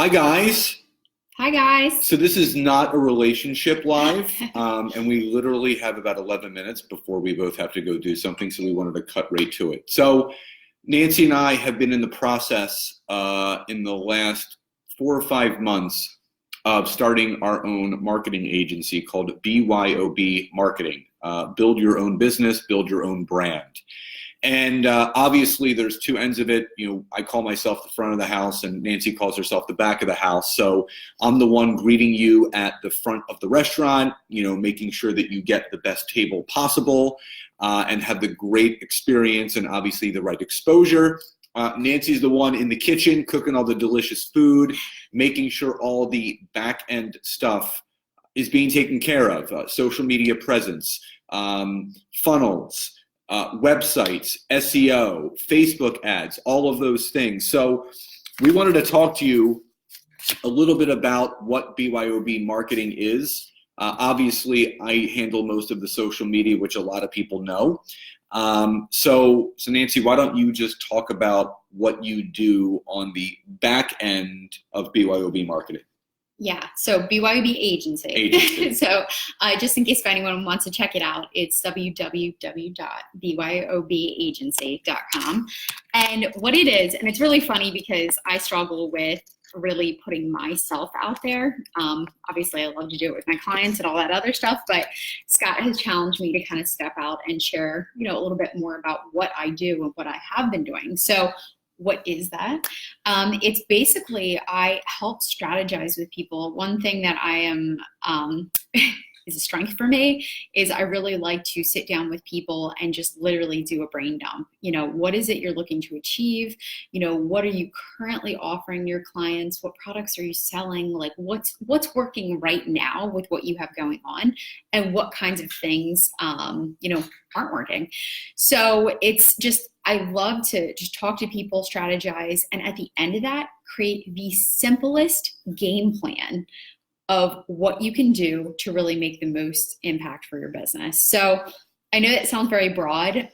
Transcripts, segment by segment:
Hi, guys. Hi, guys. So this is not a relationship live, and we literally have about 11 minutes before we both have to go do something, so we wanted to cut right to it. So Nancy and I have been in the process in the last 4 or 5 months of starting our own marketing agency called BYOB Marketing. Build your own business, build your own brand. And obviously, there's two ends of it. You know, I call myself the front of the house, and Nancy calls herself the back of the house. So I'm the one greeting you at the front of the restaurant, making sure that you get the best table possible and have the great experience and obviously the right exposure. Nancy's the one in the kitchen cooking all the delicious food, making sure all the back end stuff is being taken care of. Social media presence, funnels, websites, SEO, Facebook ads, all of those things. So we wanted to talk to you a little bit about what BYOB marketing is. Obviously, I handle most of the social media, which a lot of people know. So Nancy, why don't you just talk about what you do on the back end of BYOB marketing? Yeah, so BYOB Agency. So just in case if anyone wants to check it out, it's www.byobagency.com. And what it is, and it's really funny because I struggle with really putting myself out there. Obviously, I love to do it with my clients and all that other stuff, but Scott has challenged me to kind of step out and share, a little bit more about what I do and what I have been doing. So what is that? It's basically, I help strategize with people. One thing that I am is a strength for me is I really like to sit down with people and just literally do a brain dump. What is it you're looking to achieve? What are you currently offering your clients? What products are you selling? Like what's working right now with what you have going on, and what kinds of things aren't working. So it's just, I love to just talk to people, strategize, and at the end of that, create the simplest game plan of what you can do to really make the most impact for your business. So I know that sounds very broad.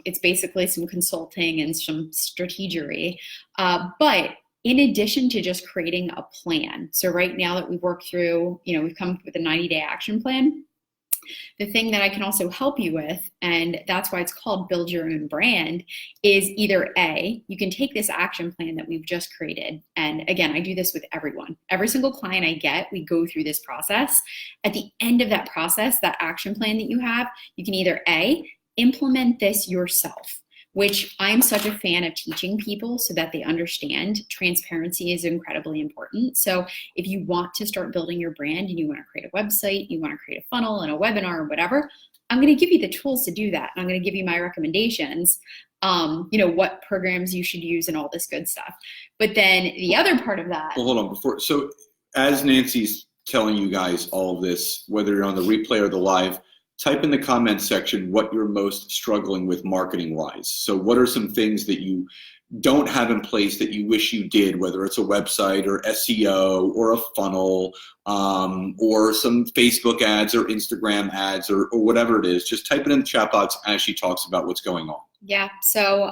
It's basically some consulting and some strategery, but in addition to just creating a plan. So right now that we've worked through, we've come up with a 90-day action plan. The thing that I can also help you with, and that's why it's called Build Your Own Brand, is either A, you can take this action plan that we've just created. And again, I do this with everyone. Every single client I get, we go through this process. At the end of that process, that action plan that you have, you can either A, implement this yourself, which I'm such a fan of teaching people so that they understand transparency is incredibly important. So if you want to start building your brand and you want to create a website, you want to create a funnel and a webinar or whatever, I'm going to give you the tools to do that. I'm going to give you my recommendations, what programs you should use and all this good stuff. But then the other part of that. Well, hold on. So as Nancy's telling you guys all of this, whether you're on the replay or the live, type in the comments section what you're most struggling with marketing wise. So what are some things that you don't have in place that you wish you did, whether it's a website or SEO or a funnel or some Facebook ads or Instagram ads or whatever it is. Just type it in the chat box as she talks about what's going on. Yeah. So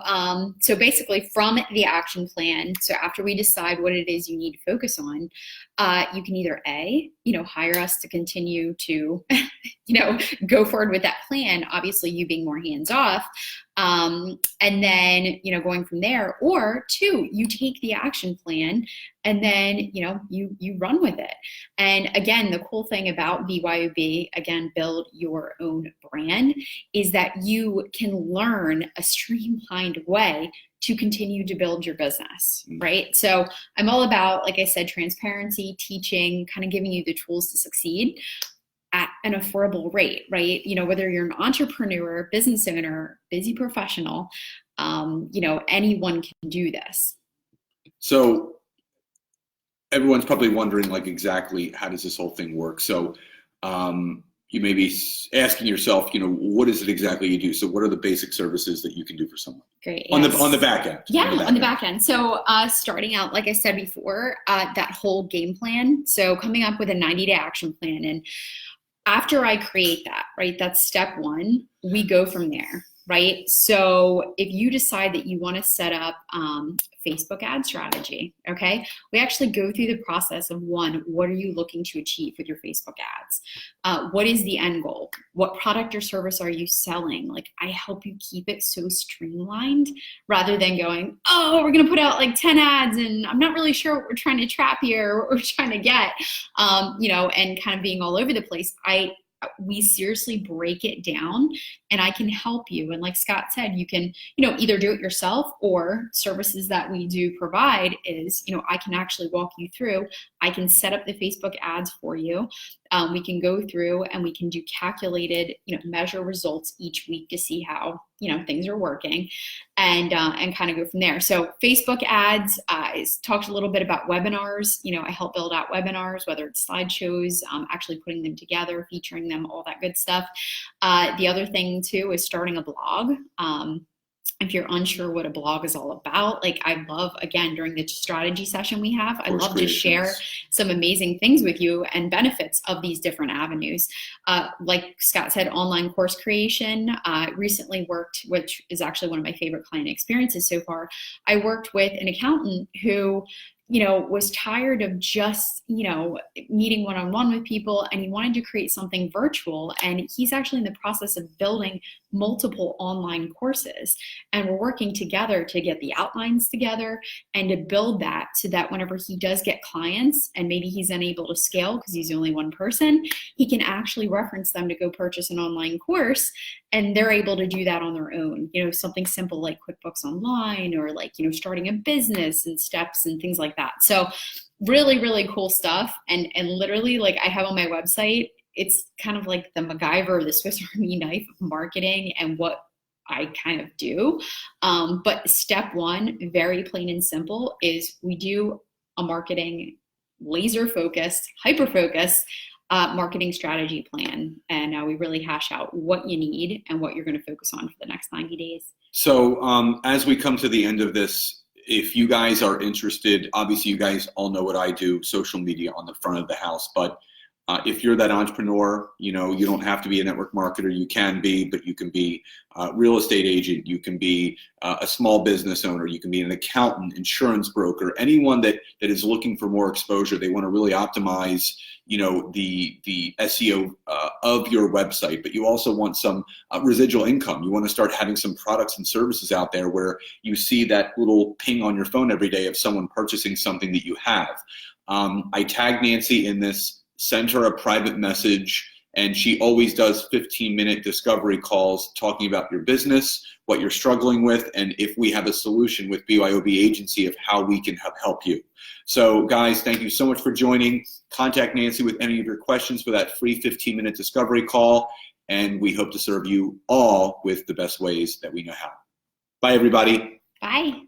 basically from the action plan, so after we decide what it is you need to focus on, you can either A, hire us to continue to, go forward with that plan, obviously you being more hands off. And then, going from there, or two, you take the action plan and then, you run with it. And again, the cool thing about BYOB, again, Build Your Own Brand, is that you can learn a streamlined way to continue to build your business, right? So I'm all about, like I said, transparency, teaching, kind of giving you the tools to succeed at an affordable rate, right? Whether you're an entrepreneur, business owner, busy professional, anyone can do this. So everyone's probably wondering, like, exactly how does this whole thing work? So you may be asking yourself, what is it exactly you do? So what are the basic services that you can do for someone? Great. On Yes. the back end. Yeah, on the back end. So starting out, like I said before, that whole game plan. So coming up with a 90-day action plan. And after I create that, right, that's step one, we go from there. right? So if you decide that you want to set up Facebook ad strategy, okay, we actually go through the process of one, what are you looking to achieve with your Facebook ads? What is the end goal? What product or service are you selling? Like, I help you keep it so streamlined rather than going, oh, we're going to put out like 10 ads and I'm not really sure what we're trying to trap here or what we're trying to get, and kind of being all over the place. We seriously break it down and I can help you. And like Scott said, you can, either do it yourself, or services that we do provide is, I can actually walk you through. I can set up the Facebook ads for you. We can go through and we can do calculated, measure results each week to see how, things are working, and kind of go from there. So Facebook ads, talked a little bit about webinars. I help build out webinars, whether it's slideshows, actually putting them together, featuring them, all that good stuff. The other thing too is starting a blog. If you're unsure what a blog is all about, like I love, again, during the strategy session we have, I love to share some amazing things with you and benefits of these different avenues. Like Scott said, online course creation. Recently worked, which is actually one of my favorite client experiences so far. I worked with an accountant who was tired of just, meeting one-on-one with people, and he wanted to create something virtual. And he's actually in the process of building multiple online courses. And we're working together to get the outlines together and to build that so that whenever he does get clients and maybe he's unable to scale because he's only one person, he can actually reference them to go purchase an online course. And they're able to do that on their own, something simple like QuickBooks Online, or like, starting a business and steps and things like that. So really, really cool stuff. And literally, like I have on my website, it's kind of like the MacGyver or the Swiss Army knife of marketing and what I kind of do. But step one, very plain and simple, is we do a marketing laser focused, hyper focused marketing strategy plan. And we really hash out what you need and what you're going to focus on for the next 90 days. So as we come to the end of this, if you guys are interested, obviously you guys all know what I do, social media on the front of the house, but if you're that entrepreneur, you don't have to be a network marketer. You can be, but you can be a real estate agent. You can be a small business owner. You can be an accountant, insurance broker, anyone that is looking for more exposure. They want to really optimize, the SEO of your website, but you also want some residual income. You want to start having some products and services out there where you see that little ping on your phone every day of someone purchasing something that you have. I tag Nancy in this, send her a private message, and she always does 15-minute discovery calls talking about your business, what you're struggling with, and if we have a solution with BYOB agency of how we can help you. So guys, thank you so much for joining. Contact Nancy with any of your questions for that free 15-minute discovery call, and we hope to serve you all with the best ways that we know how. Bye, everybody. Bye.